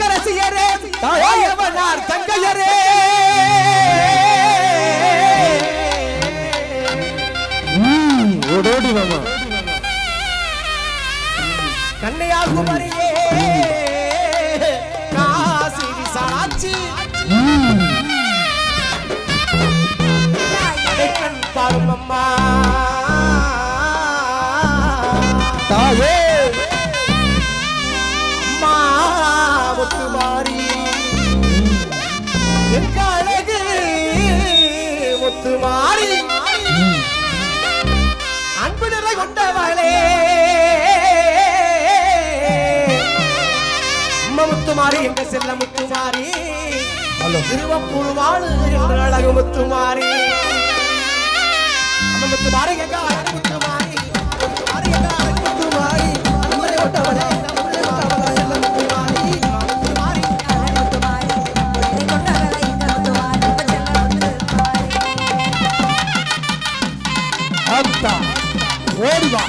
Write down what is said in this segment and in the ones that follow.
கரசியரே தாயவனார் தங்கையரே ஓடோடி மாமா கன்னியாகுமரியே காசி விசாலாட்சி கடைக்கண் பாரும் அம்மா தாயே அம்மா முத்துமாரி எங்க அழகு முத்துமாரி அன்பு நிறை கொண்டவளே அம்மா முத்துமாரி எங்க செல்ல முத்துமாரி திருவப்பூர் வாழு என்ற அழகு முத்துமாரி அம்மா முத்துமாரி எங்க அழகு முத்துமாரி முத்துமாரி எங்க அழகு முத்துமாரி அன்பு நிறை கொண்டவளே ஓடிவா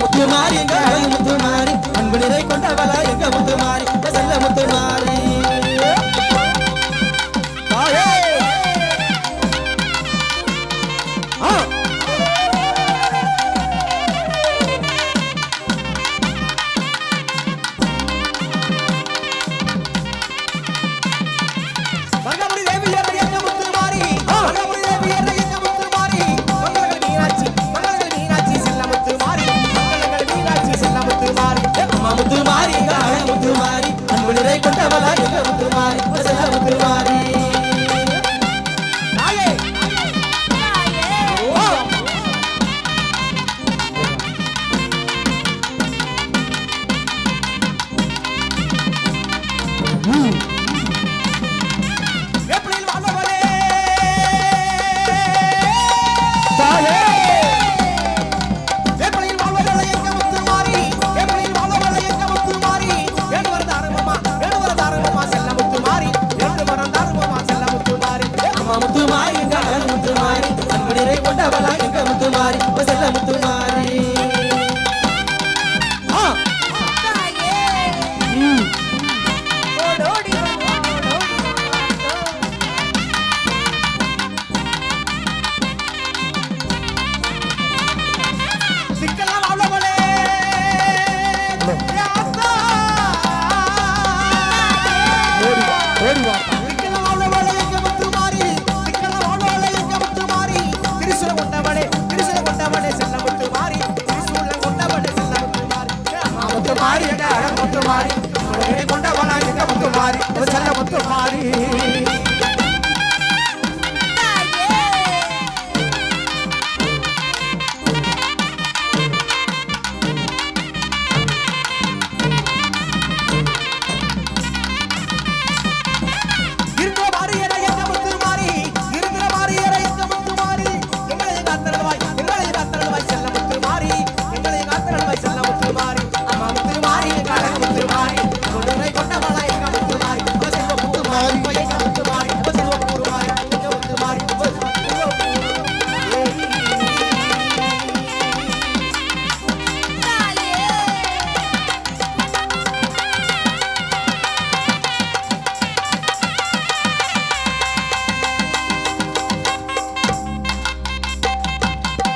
முத்துமாரி எங்க அழகு முத்துமாரி அன்பு நிறை கொண்டவளா எங்க முத்துமாரி செல்ல முத்துமாரி முத்துமாரி எங்க அழகு முத்துமாரி அன்பு நிறை கொண்டவளா எங்க முத்துமாரி செல்ல முத்துமாரி முத்துமாரி எங்க அழகு முத்துமாரி அன்பு நிறை கொண்டவளா எங்க முத்துமாரி செல்ல முத்துமாரி ஓடிவா முத்துமாரி எங்க அழகு முத்துமாரி கொண்டவளா எங்க முத்துமாரி செல்ல முத்துமாரி